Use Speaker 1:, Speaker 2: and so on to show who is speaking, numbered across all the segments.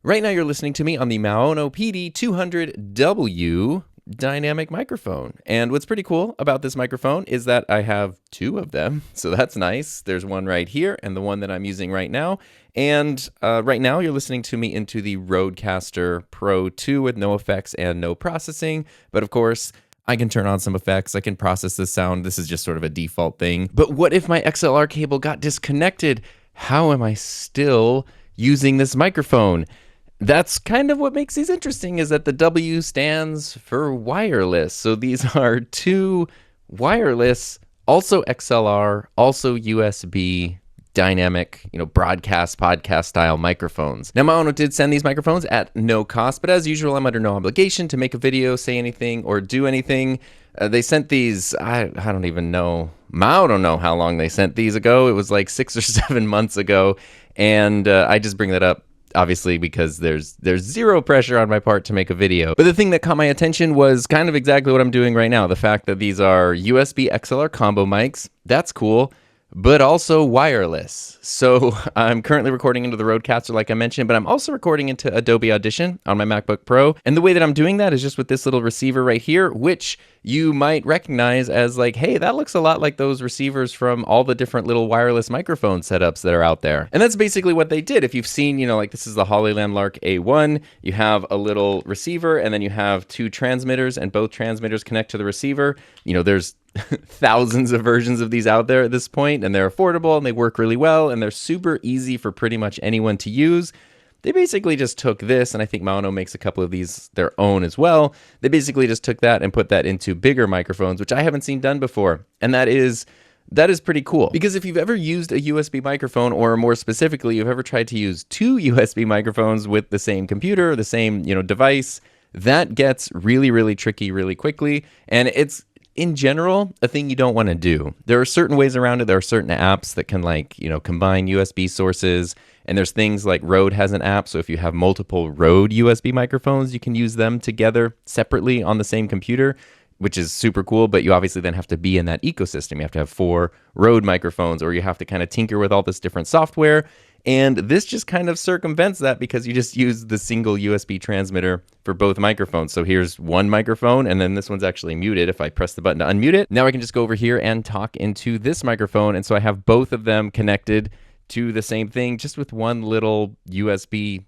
Speaker 1: Right now you're listening to me on the Maono PD200W dynamic microphone. And what's pretty cool about this microphone is that I have two of them, so that's nice. There's one right here and the one that I'm using right now. And right now you're listening to me into the Rodecaster Pro 2 with no effects and no processing. But of course, I can turn on some effects, I can process the sound. This is just sort of a default thing. But what if my XLR cable got disconnected? How am I still using this microphone? That's kind of what makes these interesting, is that the W stands for wireless. So these are two wireless, also XLR, also USB dynamic, broadcast podcast style microphones. Now, Maono did send these microphones at no cost, but as usual, I'm under no obligation to make a video, say anything, or do anything. They sent these, I don't even know. Mao don't know how long they sent these ago. It was like 6 or 7 months ago. And I just bring that up obviously because there's zero pressure on my part to make a video. But the thing that caught my attention was kind of exactly what I'm doing right now. The fact that these are USB XLR combo mics. That's cool. But also wireless. So I'm currently recording into the Rodecaster like I mentioned, but I'm also recording into Adobe Audition on my MacBook Pro. And the way that I'm doing that is just with this little receiver right here, which you might recognize as like, hey, that looks a lot like those receivers from all the different little wireless microphone setups that are out there. And that's basically what they did. If you've seen, like this is the Hollyland Lark A1, you have a little receiver and then you have two transmitters and both transmitters connect to the receiver. There's thousands of versions of these out there at this point, and they're affordable and they work really well and they're super easy for pretty much anyone to use. They basically just took this, and I think Maono makes a couple of these their own as well. They basically just took that and put that into bigger microphones, which I haven't seen done before. And that is pretty cool. Because if you've ever used a USB microphone, or more specifically, you've ever tried to use two USB microphones with the same computer, the same, device, that gets really, really tricky really quickly. And it's, in general, a thing you don't want to do. There are certain ways around it. There are certain apps that can combine USB sources. And there's things like Rode has an app. So if you have multiple Rode USB microphones, you can use them together separately on the same computer, which is super cool. But you obviously then have to be in that ecosystem. You have to have 4 Rode microphones, or you have to kind of tinker with all this different software. And this just kind of circumvents that because you just use the single USB transmitter for both microphones. So here's one microphone, and then this one's actually muted. If I press the button to unmute it, now I can just go over here and talk into this microphone. And so I have both of them connected to the same thing, just with one little USB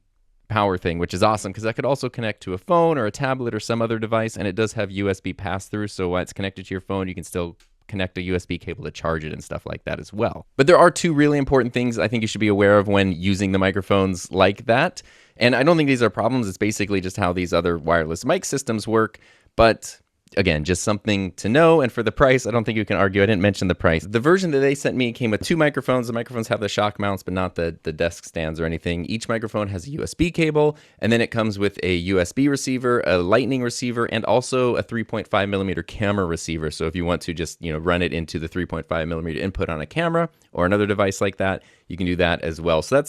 Speaker 1: power thing, which is awesome because that could also connect to a phone or a tablet or some other device. And it does have USB pass-through. So while it's connected to your phone, you can still connect a USB cable to charge it and stuff like that as well. But there are 2 really important things I think you should be aware of when using the microphones like that. And I don't think these are problems. It's basically just how these other wireless mic systems work. But again, just something to know. And for the price, I don't think you can argue. I didn't mention the price. The version that they sent me came with 2 microphones. The microphones have the shock mounts, but not the desk stands or anything. Each microphone has a USB cable, and then it comes with a USB receiver, a lightning receiver, and also a 3.5 millimeter camera receiver. So if you want to just, run it into the 3.5 millimeter input on a camera or another device like that, you can do that as well. So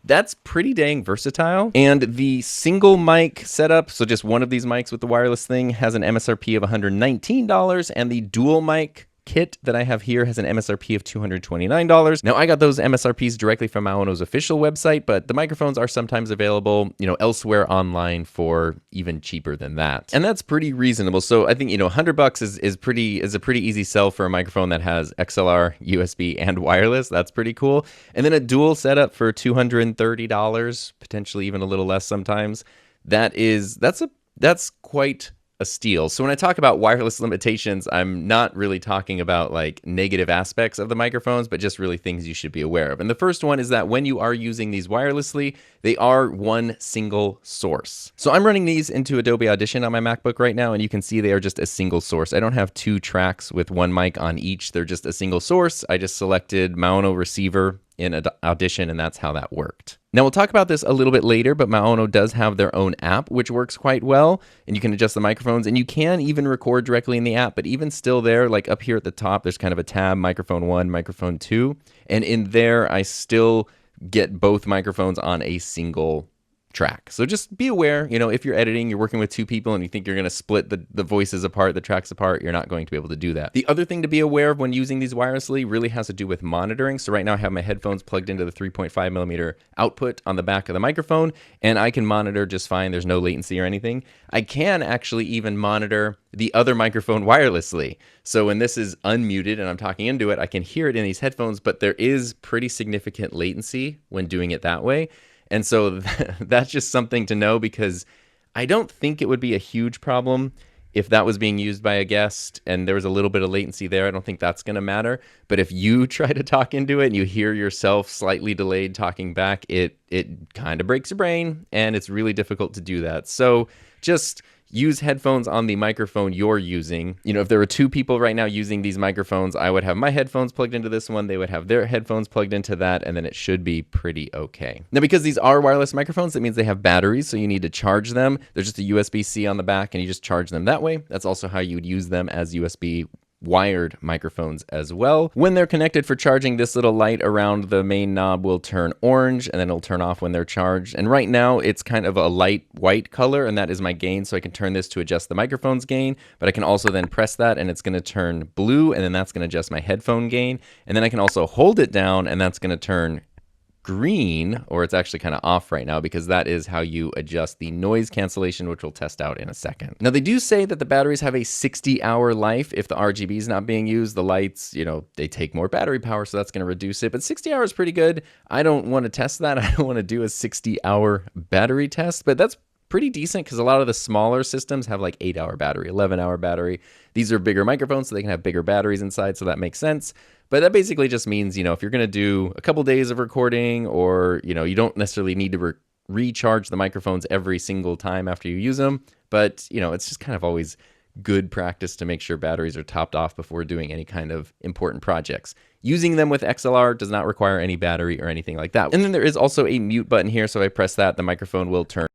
Speaker 1: that's pretty dang versatile. And the single mic setup, so just one of these mics with the wireless thing, has an MSRP of $119, and the dual mic kit that I have here has an MSRP of $229. Now, I got those MSRPs directly from Maono's official website, but the microphones are sometimes available, elsewhere online for even cheaper than that. And that's pretty reasonable. So I think, $100 is a pretty easy sell for a microphone that has XLR, USB, and wireless. That's pretty cool. And then a dual setup for $230, potentially even a little less sometimes. That's quite a steal. So when I talk about wireless limitations, I'm not really talking about negative aspects of the microphones, but just really things you should be aware of. And the first one is that when you are using these wirelessly, they are one single source. So I'm running these into Adobe Audition on my MacBook right now, and you can see they are just a single source. I don't have 2 tracks with one mic on each. They're just a single source. I just selected Maono receiver in Audition, and that's how that worked. Now, we'll talk about this a little bit later, but Maono does have their own app, which works quite well, and you can adjust the microphones, and you can even record directly in the app, but even still there, up here at the top, there's kind of a tab, microphone 1, microphone 2, and in there, I still get both microphones on a single track. So just be aware, if you're editing, you're working with two people and you think you're going to split the voices apart, the tracks apart, you're not going to be able to do that. The other thing to be aware of when using these wirelessly really has to do with monitoring. So right now I have my headphones plugged into the 3.5 millimeter output on the back of the microphone, and I can monitor just fine. There's no latency or anything. I can actually even monitor the other microphone wirelessly. So when this is unmuted and I'm talking into it, I can hear it in these headphones, but there is pretty significant latency when doing it that way. And so that's just something to know, because I don't think it would be a huge problem if that was being used by a guest and there was a little bit of latency there. I don't think that's going to matter. But if you try to talk into it and you hear yourself slightly delayed talking back, it kind of breaks your brain, and it's really difficult to do that. So just use headphones on the microphone you're using. If there were two people right now using these microphones, I would have my headphones plugged into this one, they would have their headphones plugged into that, and then it should be pretty okay. Now, because these are wireless microphones, that means they have batteries, so you need to charge them. There's just a USB-C on the back, and you just charge them that way. That's also how you would use them as USB wired microphones as well. When they're connected for charging, this little light around the main knob will turn orange, and then it'll turn off when they're charged. And right now it's kind of a light white color, and that is my gain. So I can turn this to adjust the microphone's gain, but I can also then press that and it's going to turn blue, and then that's going to adjust my headphone gain. And then I can also hold it down and that's going to turn green, or it's actually kind of off right now, because that is how you adjust the noise cancellation, which we'll test out in a second. Now, they do say that the batteries have a 60-hour life if the RGB is not being used. The lights, they take more battery power, so that's going to reduce it, but 60 hours is pretty good. I don't want to test that. I don't want to do a 60-hour battery test, but that's pretty decent, because a lot of the smaller systems have like 8-hour battery, 11-hour battery. These are bigger microphones, so they can have bigger batteries inside, so that makes sense. But that basically just means, if you're going to do a couple days of recording, or, you don't necessarily need to recharge the microphones every single time after you use them. But, it's just kind of always good practice to make sure batteries are topped off before doing any kind of important projects. Using them with XLR does not require any battery or anything like that. And then there is also a mute button here. So if I press that, the microphone will turn.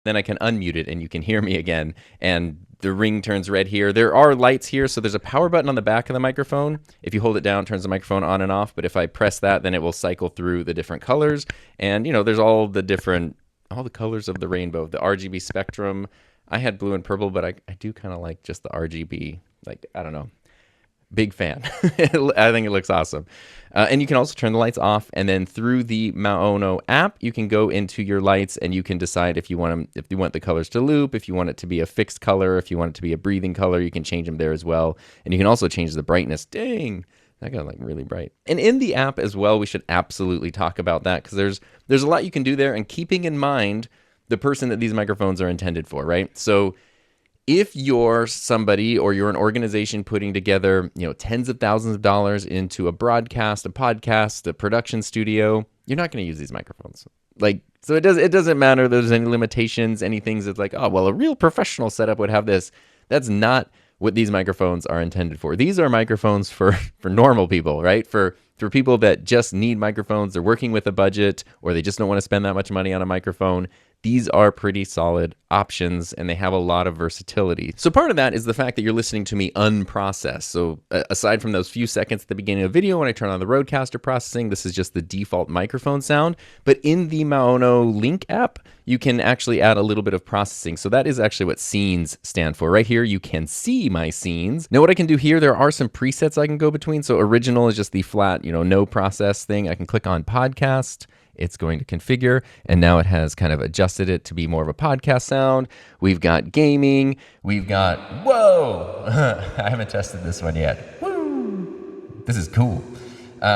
Speaker 1: Then I can unmute it and you can hear me again, and the ring turns red here. There are lights here, so there's a power button on the back of the microphone. If you hold it down, it turns the microphone on and off, but if I press that, then it will cycle through the different colors. And, there's all the colors of the rainbow, the RGB spectrum. I had blue and purple, but I do kind of like just the RGB, I don't know. Big fan. I think it looks awesome. And you can also turn the lights off, and then through the Maono app, you can go into your lights and you can decide if you want the colors to loop, if you want it to be a fixed color, if you want it to be a breathing color, you can change them there as well. And you can also change the brightness. Dang, that got really bright. And in the app as well, we should absolutely talk about that, because there's a lot you can do there, and keeping in mind the person that these microphones are intended for, right? So if you're somebody, or you're an organization putting together, tens of thousands of dollars into a broadcast, a podcast, a production studio, you're not going to use these microphones. So it doesn't matter if there's any limitations, any things that's like, oh, well, a real professional setup would have this. That's not what these microphones are intended for. These are microphones for normal people, right? For people that just need microphones, they're working with a budget, or they just don't want to spend that much money on a microphone. These are pretty solid options, and they have a lot of versatility. So part of that is the fact that you're listening to me unprocessed. So aside from those few seconds at the beginning of the video when I turn on the Rodecaster processing, this is just the default microphone sound. But in the Maono Link app, you can actually add a little bit of processing. So that is actually what scenes stand for. Right here, you can see my scenes. Now what I can do here, there are some presets I can go between. So original is just the flat, no process thing. I can click on podcast. It's going to configure, and now it has kind of adjusted it to be more of a podcast sound. We've got gaming. We've got, whoa, I haven't tested this one yet. Woo, this is cool.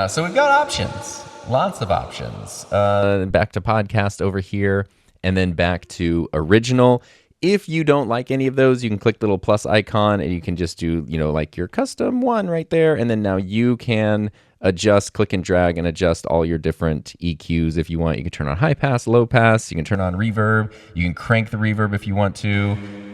Speaker 1: So we've got options, lots of options. Back to podcast over here, and then back to original. If you don't like any of those, you can click the little plus icon, and you can just do, like your custom one right there. And then now you can adjust, click and drag, and adjust all your different EQs if you want. You can turn on high pass, low pass. You can turn on reverb. You can crank the reverb if you want to.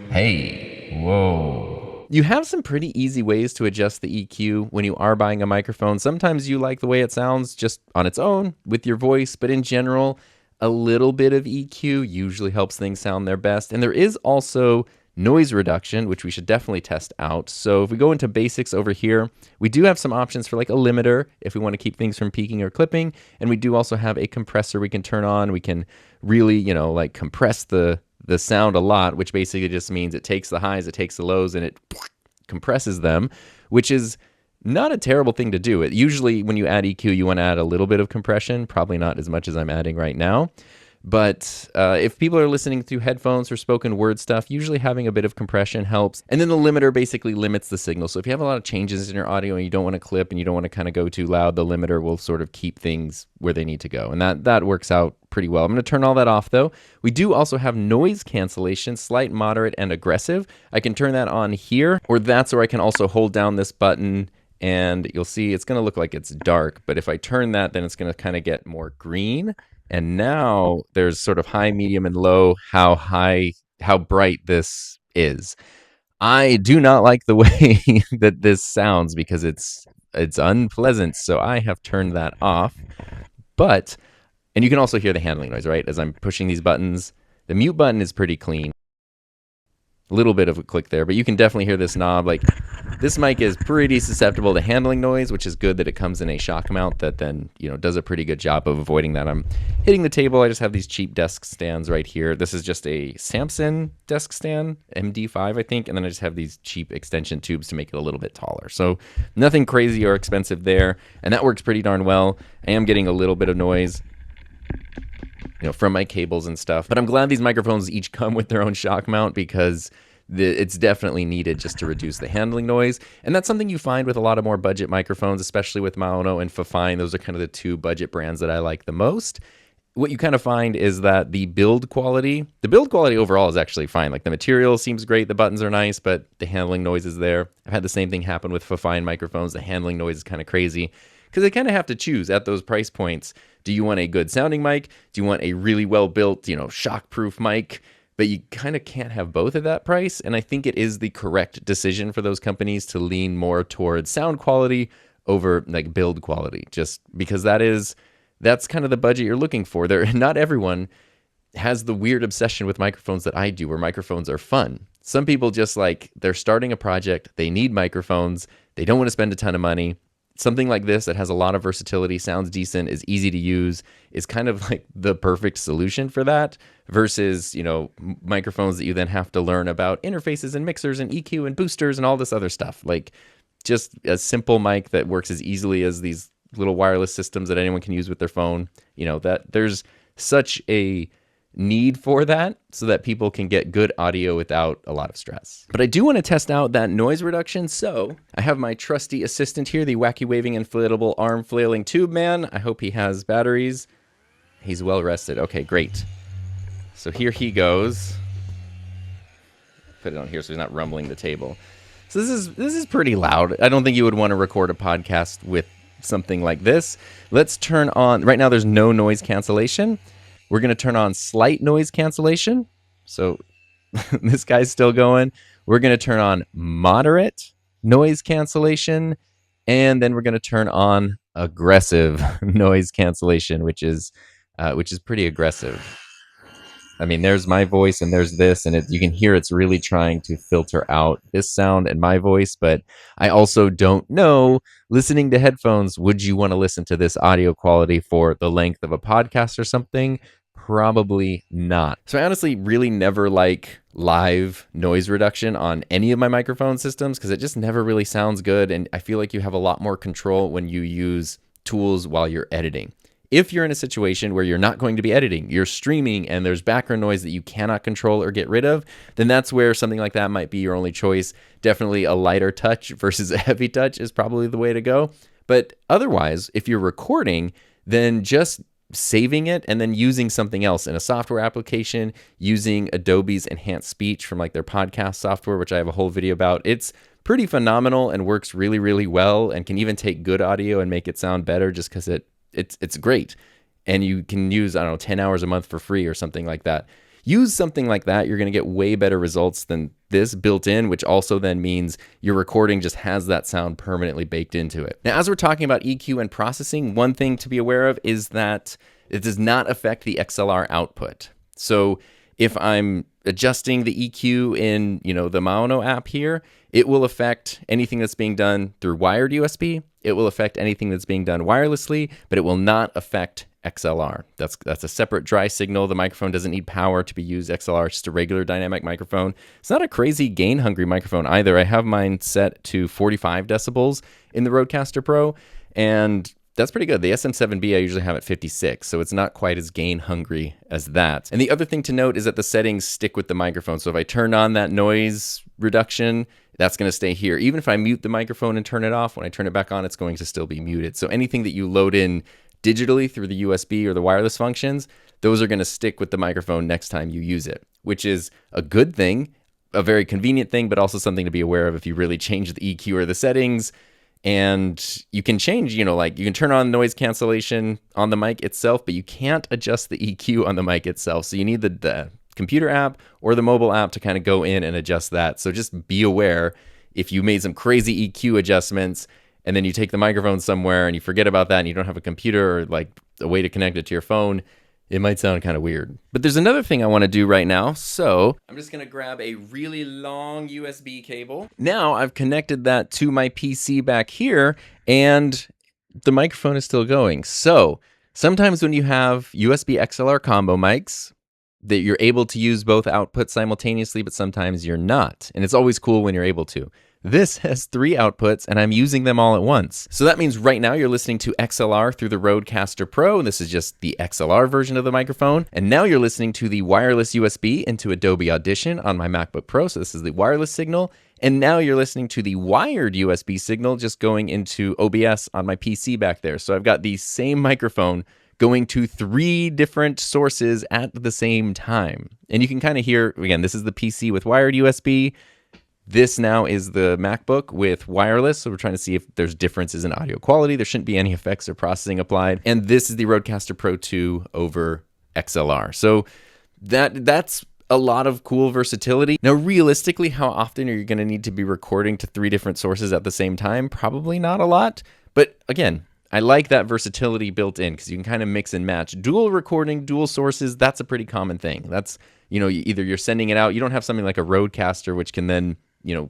Speaker 1: Hey, whoa. You have some pretty easy ways to adjust the EQ when you are buying a microphone. Sometimes you like the way it sounds just on its own with your voice, but in general, a little bit of EQ usually helps things sound their best. And there is also noise reduction, which we should definitely test out. So if we go into basics over here, we do have some options for like a limiter if we want to keep things from peaking or clipping. And we do also have a compressor we can turn on. We can really, like compress the sound a lot, which basically just means it takes the highs, it takes the lows, and it compresses them, which is not a terrible thing to do. Usually when you add EQ, you want to add a little bit of compression, probably not as much as I'm adding right now. But if people are listening through headphones or spoken word stuff, usually having a bit of compression helps. And then the limiter basically limits the signal. So if you have a lot of changes in your audio and you don't want to clip and you don't want to kind of go too loud, the limiter will sort of keep things where they need to go. And that works out pretty well. I'm going to turn all that off though. We do also have noise cancellation, slight, moderate, and aggressive. I can turn that on here, or that's where I can also hold down this button and you'll see it's going to look like it's dark. But if I turn that, then it's going to kind of get more green. And now there's sort of high, medium, and low, how bright this is. I do not like the way that this sounds because it's unpleasant. So I have turned that off. And you can also hear the handling noise, right? As I'm pushing these buttons, the mute button is pretty clean. A little bit of a click there, but you can definitely hear this knob. Like, this mic is pretty susceptible to handling noise, which is good that it comes in a shock mount that then, does a pretty good job of avoiding that. I'm hitting the table. I just have these cheap desk stands right here. This is just a Samson desk stand, MD5, I think. And then I just have these cheap extension tubes to make it a little bit taller. So nothing crazy or expensive there. And that works pretty darn well. I am getting a little bit of noise, from my cables and stuff. But I'm glad these microphones each come with their own shock mount because it's definitely needed just to reduce the handling noise. And that's something you find with a lot of more budget microphones, especially with Maono and Fifine. Those are kind of the two budget brands that I like the most. What you kind of find is that the build quality overall is actually fine. Like, the material seems great, the buttons are nice, but the handling noise is there. I've had the same thing happen with Fifine microphones. The handling noise is kind of crazy because they kind of have to choose at those price points. Do you want a good sounding mic? Do you want a really well built, shock-proof mic? But you kind of can't have both at that price. And I think it is the correct decision for those companies to lean more towards sound quality over like build quality, just because that's kind of the budget you're looking for. Not everyone has the weird obsession with microphones that I do, where microphones are fun. Some people just they're starting a project, they need microphones, they don't want to spend a ton of money. Something like this that has a lot of versatility, sounds decent, is easy to use, is kind of like the perfect solution for that, versus, microphones that you then have to learn about interfaces and mixers and EQ and boosters and all this other stuff. Like, just a simple mic that works as easily as these little wireless systems that anyone can use with their phone. That there's such a need for that so that people can get good audio without a lot of stress. But I do want to test out that noise reduction. So I have my trusty assistant here, the wacky waving inflatable arm flailing tube man. I hope he has batteries. He's well rested. Okay, great. So here he goes. Put it on here so he's not rumbling the table. So this is pretty loud. I don't think you would want to record a podcast with something like this. Let's turn on, right now there's no noise cancellation. We're going to turn on slight noise cancellation. So this guy's still going. We're going to turn on moderate noise cancellation. And then we're going to turn on aggressive noise cancellation, which is pretty aggressive. I mean, there's my voice and there's this, and you can hear it's really trying to filter out this sound and my voice. But I also don't know, listening to headphones, would you want to listen to this audio quality for the length of a podcast or something? Probably not. So I honestly really never like live noise reduction on any of my microphone systems because it just never really sounds good. And I feel like you have a lot more control when you use tools while you're editing. If you're in a situation where you're not going to be editing, you're streaming and there's background noise that you cannot control or get rid of, then that's where something like that might be your only choice. Definitely a lighter touch versus a heavy touch is probably the way to go. But otherwise, if you're recording, then just saving it and then using something else in a software application, using Adobe's enhanced speech from like their podcast software, which I have a whole video about. It's pretty phenomenal and works really, really well and can even take good audio and make it sound better just because it's great. And you can use, 10 hours a month for free or something like that. Use something like that. You're going to get way better results than this built in, which also then means your recording just has that sound permanently baked into it. Now, as we're talking about EQ and processing, one thing to be aware of is that it does not affect the XLR output. So if I'm adjusting the EQ in, the Maono app here, it will affect anything that's being done through wired USB. It will affect anything that's being done wirelessly, but it will not affect XLR. That's a separate dry signal. The microphone doesn't need power to be used. XLR is just a regular dynamic microphone. It's not a crazy gain hungry microphone either. I have mine set to 45 decibels in the Rodecaster Pro, and that's pretty good. The SM7B I usually have at 56, so it's not quite as gain hungry as that. And the other thing to note is that the settings stick with the microphone. So if I turn on that noise reduction, that's going to stay here. Even if I mute the microphone and turn it off, when I turn it back on, it's going to still be muted. So anything that you load in digitally through the USB or the wireless functions, those are going to stick with the microphone next time you use it, which is a good thing, a very convenient thing, but also something to be aware of if you really change the EQ or the settings. And you can change, you can turn on noise cancellation on the mic itself, but you can't adjust the EQ on the mic itself. So you need the computer app or the mobile app to kind of go in and adjust that. So just be aware if you made some crazy EQ adjustments and then you take the microphone somewhere and you forget about that and you don't have a computer or like a way to connect it to your phone, it might sound kind of weird. But there's another thing I want to do right now. So I'm just going to grab a really long USB cable. Now I've connected that to my PC back here and the microphone is still going. So sometimes when you have USB XLR combo mics, that you're able to use both outputs simultaneously, but sometimes you're not. And it's always cool when you're able to. This has 3 outputs and I'm using them all at once. So that means right now you're listening to XLR through the Rodecaster Pro, and this is just the XLR version of the microphone. And now you're listening to the wireless USB into Adobe Audition on my MacBook Pro. So this is the wireless signal. And now you're listening to the wired USB signal just going into OBS on my PC back there. So I've got the same microphone going to 3 different sources at the same time. And you can kind of hear, again, this is the PC with wired USB. This now is the MacBook with wireless, so we're trying to see if there's differences in audio quality. There shouldn't be any effects or processing applied. And this is the Rodecaster Pro 2 over XLR. So that's a lot of cool versatility. Now, realistically, how often are you going to need to be recording to 3 different sources at the same time? Probably not a lot. But again, I like that versatility built in because you can kind of mix and match. Dual recording, dual sources, that's a pretty common thing. That's, either you're sending it out. You don't have something like a Rodecaster, which can then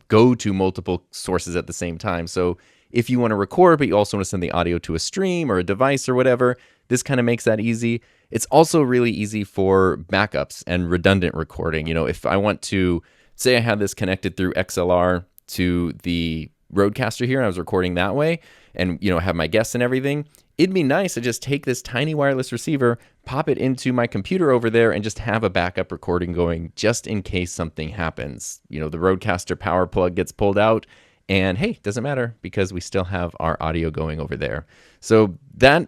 Speaker 1: go to multiple sources at the same time. So if you want to record, but you also want to send the audio to a stream or a device or whatever, this kind of makes that easy. It's also really easy for backups and redundant recording. If I want to, say I have this connected through XLR to the Rodecaster here, and I was recording that way, and have my guests and everything, it'd be nice to just take this tiny wireless receiver, pop it into my computer over there, and just have a backup recording going just in case something happens. The Rodecaster power plug gets pulled out, and hey, doesn't matter because we still have our audio going over there. So that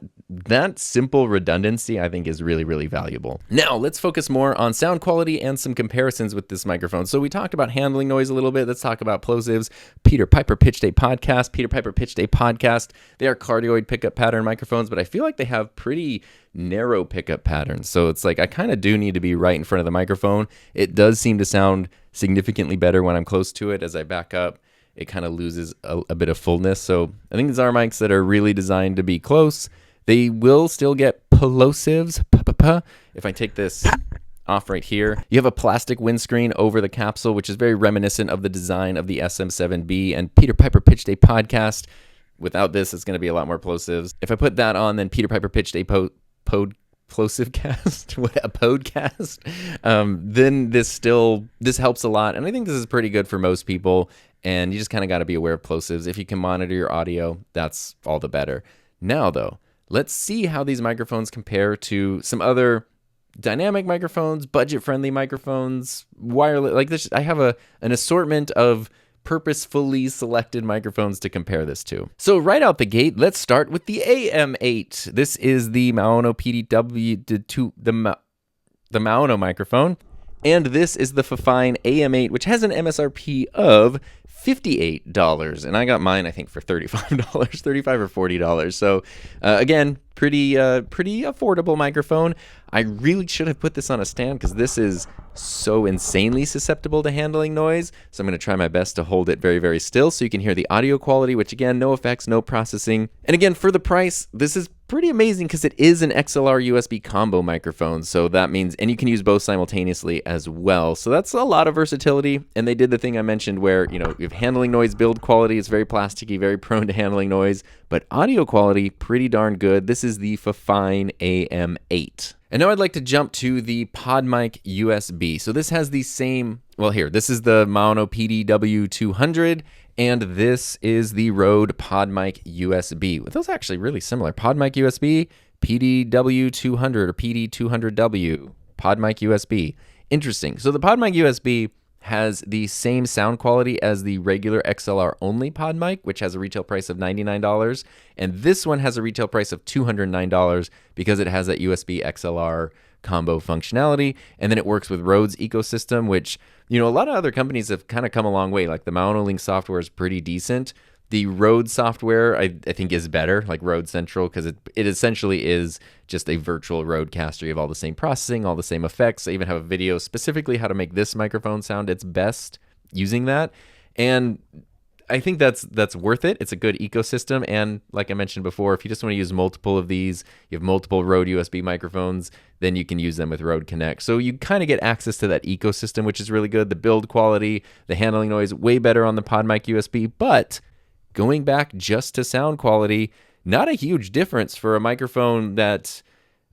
Speaker 1: simple redundancy, I think, is really, really valuable. Now, let's focus more on sound quality and some comparisons with this microphone. So we talked about handling noise a little bit. Let's talk about Plosives. Peter Piper pitched a podcast. They are cardioid pickup pattern microphones, but I feel like they have pretty narrow pickup patterns. So it's like I kind of do need to be right in front of the microphone. It does seem to sound significantly better when I'm close to it. As I back up, it kind of loses a bit of fullness. So I think these are mics that are really designed to be close. They will still get Plosives. If I take this off right here, you have a plastic windscreen over the capsule, which is very reminiscent of the design of the SM7B. And Peter Piper pitched a podcast. Without this, it's going to be a lot more Plosives. If I put that on, then Peter Piper pitched a Plosive cast, a podcast, then this helps a lot. And I think this is pretty good for most people. And you just kind of got to be aware of Plosives. If you can monitor your audio, that's all the better. Now, though, let's see how these microphones compare to some other dynamic microphones, budget-friendly microphones, wireless. Like this, I have an assortment of purposefully selected microphones to compare this to. So right out the gate, let's start with the AM8. This is the Maono PD200W, the Maono microphone. And this is the Fifine AM8, which has an MSRP of $58. And I got mine, I think, for $35, $35 or $40. So again, pretty affordable microphone. I really should have put this on a stand because this is so insanely susceptible to handling noise. So I'm going to try my best to hold it very, very still so you can hear the audio quality, which again, no effects, no processing. And again, for the price, this is pretty amazing because it is an XLR USB combo microphone. So that means, and you can use both simultaneously as well. So that's a lot of versatility. And they did the thing I mentioned where, you have handling noise, build quality. It's very plasticky, very prone to handling noise, but audio quality, pretty darn good. This is the Fifine AM8. And now I'd like to jump to the PodMic USB. So this has the same, well here, this is the Maono PD200W, and this is the Rode PodMic USB. Those are actually really similar. PodMic USB, PDW200 or PD200W, PodMic USB. Interesting. So the PodMic USB has the same sound quality as the regular XLR only PodMic, which has a retail price of $99. And this one has a retail price of $209 because it has that USB XLR combo functionality. And then it works with Rode's ecosystem, which, a lot of other companies have kind of come a long way. Like the Maono Link software is pretty decent. The Rode software, I think, is better, like Rode Central, because it essentially is just a virtual Rodecaster. You have all the same processing, all the same effects. I even have a video specifically how to make this microphone sound its best using that. And I think that's worth it. It's a good ecosystem. And like I mentioned before, if you just want to use multiple of these, you have multiple Rode USB microphones, then you can use them with Rode Connect. So you kind of get access to that ecosystem, which is really good. The build quality, the handling noise, way better on the PodMic USB, but going back just to sound quality, not a huge difference for a microphone that,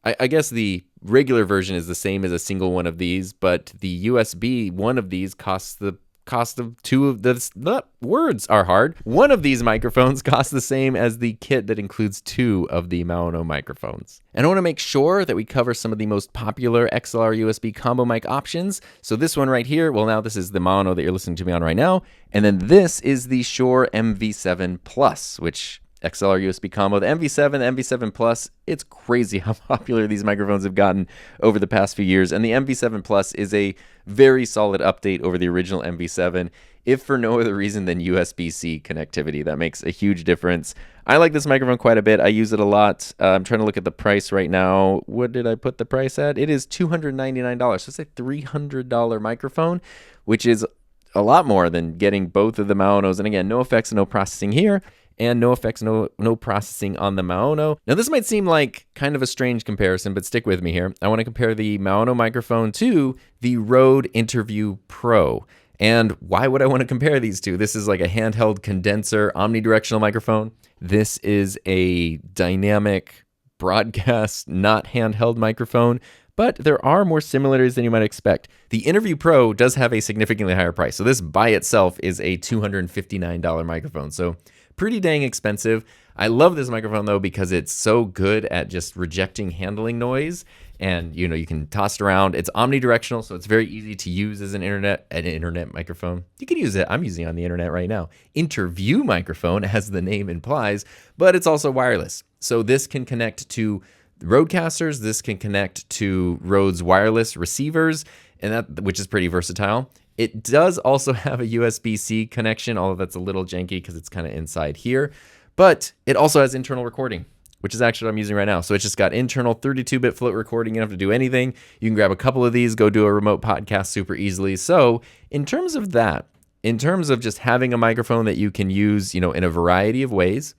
Speaker 1: I guess the regular version is the same as a single one of these, but the USB one of these costs the cost of two of the words are hard. One of these microphones costs the same as the kit that includes two of the Maono microphones. And I want to make sure that we cover some of the most popular XLR USB combo mic options. So this one right here, well, now this is the Maono that you're listening to me on right now. And then this is the Shure MV7 Plus, which XLR USB combo. The MV7, the MV7 Plus, it's crazy how popular these microphones have gotten over the past few years. And the MV7 Plus is a very solid update over the original MV7, if for no other reason than USB-C connectivity. That makes a huge difference. I like this microphone quite a bit. I use it a lot. I'm trying to look at the price right now. What did I put the price at? It is $299. So it's a $300 microphone, which is a lot more than getting both of the Maonos. And again, no effects and no processing here. And no effects, no processing on the Maono. Now, this might seem like kind of a strange comparison, but stick with me here. I want to compare the Maono microphone to the Rode Interview Pro. And why would I want to compare these two? This is like a handheld condenser omnidirectional microphone. This is a dynamic broadcast, not handheld microphone. But there are more similarities than you might expect. The Interview Pro does have a significantly higher price. So this by itself is a $259 microphone. So pretty dang expensive. I love this microphone though because it's so good at just rejecting handling noise, and you can toss it around. It's omnidirectional, so it's very easy to use as an internet microphone. You can use it. I'm using it on the internet right now. Interview microphone, as the name implies, but it's also wireless. So this can connect to Rodecasters. This can connect to Rode's wireless receivers, and which is pretty versatile. It does also have a USB-C connection, although that's a little janky because it's kind of inside here. But it also has internal recording, which is actually what I'm using right now. So it's just got internal 32-bit float recording. You don't have to do anything. You can grab a couple of these, go do a remote podcast super easily. So in terms of that, in terms of just having a microphone that you can use, in a variety of ways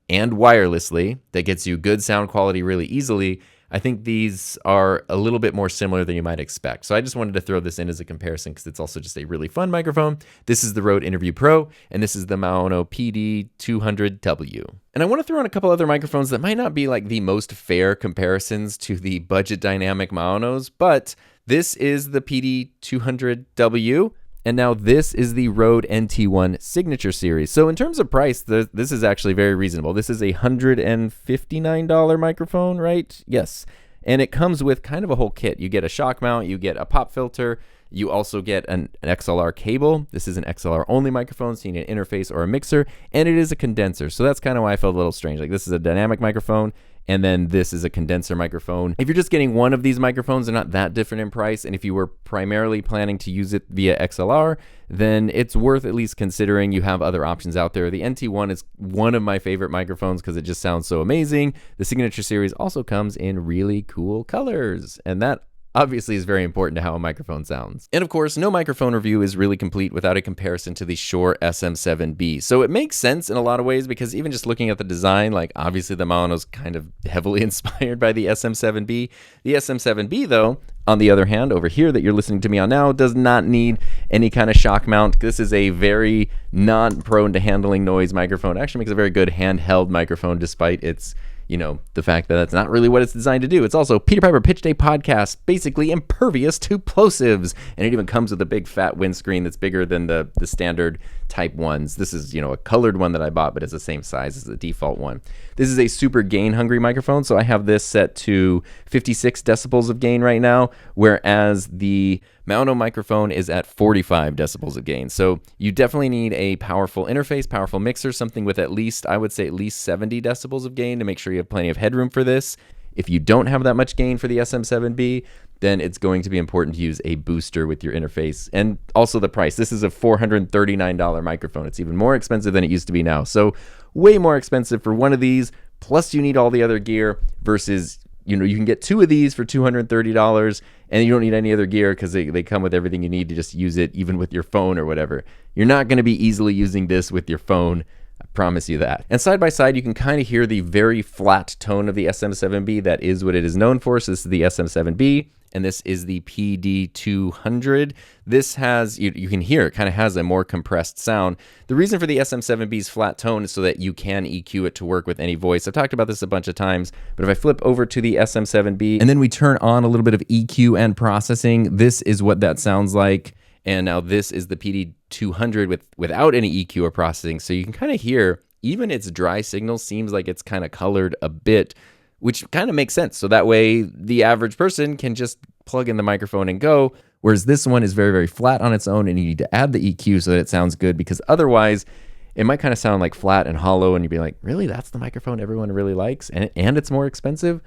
Speaker 1: and wirelessly that gets you good sound quality really easily, I think these are a little bit more similar than you might expect. So I just wanted to throw this in as a comparison because it's also just a really fun microphone. This is the Rode Interview Pro, and this is the Maono PD200W. And I want to throw in a couple other microphones that might not be like the most fair comparisons to the budget dynamic Maonos, but this is the PD200W. And now this is the Rode NT1 Signature Series. So in terms of price, this is actually very reasonable. This is a $159 microphone, right? Yes. And it comes with kind of a whole kit. You get a shock mount, you get a pop filter, you also get an XLR cable. This is an XLR only microphone, so you need an interface or a mixer, and it is a condenser. So that's kind of why I felt a little strange. Like this is a dynamic microphone, and then this is a condenser microphone. If you're just getting one of these microphones, they're not that different in price. And if you were primarily planning to use it via XLR, then it's worth at least considering. You have other options out there. The NT1 is one of my favorite microphones because it just sounds so amazing. The Signature Series also comes in really cool colors. And that obviously is very important to how a microphone sounds. And of course, no microphone review is really complete without a comparison to the Shure SM7B. So it makes sense in a lot of ways because even just looking at the design, like obviously the Maono's kind of heavily inspired by the SM7B. The SM7B though, on the other hand, over here that you're listening to me on now, does not need any kind of shock mount. This is a very non-prone to handling noise microphone. It actually makes a very good handheld microphone despite its, the fact that that's not really what it's designed to do. It's also Peter Piper Pitch Day podcast, basically impervious to plosives. And it even comes with a big fat windscreen that's bigger than the standard type ones. This is, a colored one that I bought, but it's the same size as the default one. This is a super gain hungry microphone. So I have this set to 56 decibels of gain right now, whereas the Maono microphone is at 45 decibels of gain. So you definitely need a powerful interface, powerful mixer, something with at least 70 decibels of gain to make sure you have plenty of headroom for this. If you don't have that much gain for the SM7B, then it's going to be important to use a booster with your interface. And also the price. This is a $439 microphone. It's even more expensive than it used to be now. So way more expensive for one of these, plus you need all the other gear versus you can get two of these for $230 and you don't need any other gear because they come with everything you need to just use it even with your phone or whatever. You're not going to be easily using this with your phone. I promise you that. And side by side, you can kind of hear the very flat tone of the SM7B. That is what it is known for. So this is the SM7B. And this is the PD200. This has, you can hear, it kind of has a more compressed sound. The reason for the SM7B's flat tone is so that you can EQ it to work with any voice. I've talked about this a bunch of times, but if I flip over to the SM7B and then we turn on a little bit of EQ and processing, this is what that sounds like. And now this is the PD200 without any EQ or processing. So you can kind of hear, even its dry signal seems like it's kind of colored a bit, which kind of makes sense. So that way the average person can just plug in the microphone and go, whereas this one is very, very flat on its own and you need to add the EQ so that it sounds good, because otherwise it might kind of sound like flat and hollow and you'd be like, really, that's the microphone everyone really likes and it's more expensive?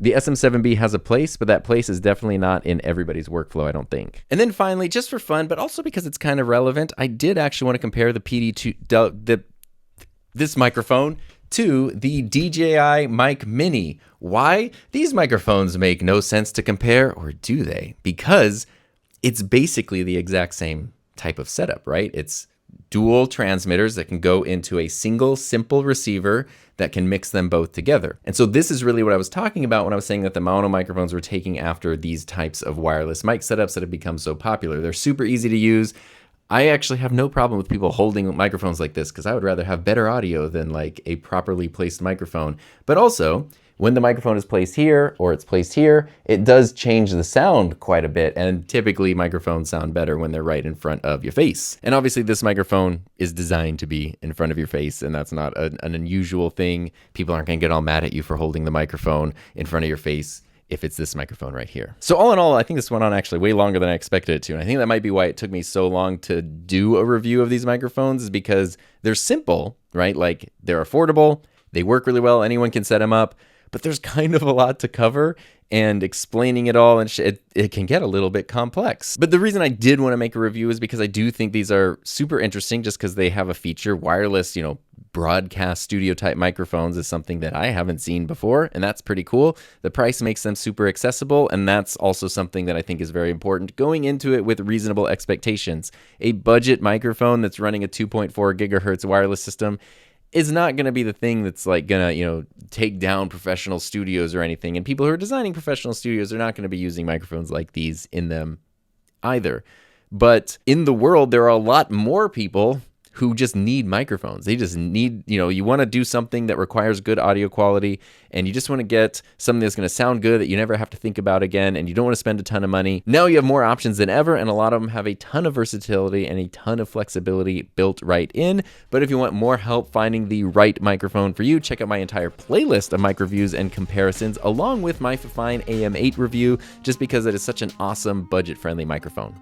Speaker 1: The SM7B has a place, but that place is definitely not in everybody's workflow, I don't think. And then finally, just for fun, but also because it's kind of relevant, I did actually want to compare the this microphone to the DJI Mic Mini. Why? These microphones make no sense to compare, or do they? Because it's basically the exact same type of setup, right? It's dual transmitters that can go into a single simple receiver that can mix them both together. And so this is really what I was talking about when I was saying that the Maono microphones were taking after these types of wireless mic setups that have become so popular. They're super easy to use. I actually have no problem with people holding microphones like this because I would rather have better audio than like a properly placed microphone. But also, when the microphone is placed here or it's placed here, it does change the sound quite a bit. And typically microphones sound better when they're right in front of your face. And obviously this microphone is designed to be in front of your face, and that's not an unusual thing. People aren't going to get all mad at you for holding the microphone in front of your face if it's this microphone right here. So all in all, I think this went on actually way longer than I expected it to. And I think that might be why it took me so long to do a review of these microphones, is because they're simple, right? Like they're affordable, they work really well, anyone can set them up, but there's kind of a lot to cover, and explaining it all and it can get a little bit complex. But the reason I did want to make a review is because I do think these are super interesting just because they have a feature. Wireless, broadcast studio type microphones is something that I haven't seen before, and that's pretty cool. The price makes them super accessible, and that's also something that I think is very important. Going into it with reasonable expectations. A budget microphone that's running a 2.4 gigahertz wireless system is not going to be the thing that's like going to, take down professional studios or anything. And people who are designing professional studios are not going to be using microphones like these in them either. But in the world, there are a lot more people who just need microphones. They just need, you want to do something that requires good audio quality, and you just want to get something that's going to sound good that you never have to think about again, and you don't want to spend a ton of money. Now you have more options than ever, and a lot of them have a ton of versatility and a ton of flexibility built right in. But if you want more help finding the right microphone for you, check out my entire playlist of mic reviews and comparisons, along with my Fifine AM8 review, just because it is such an awesome budget-friendly microphone.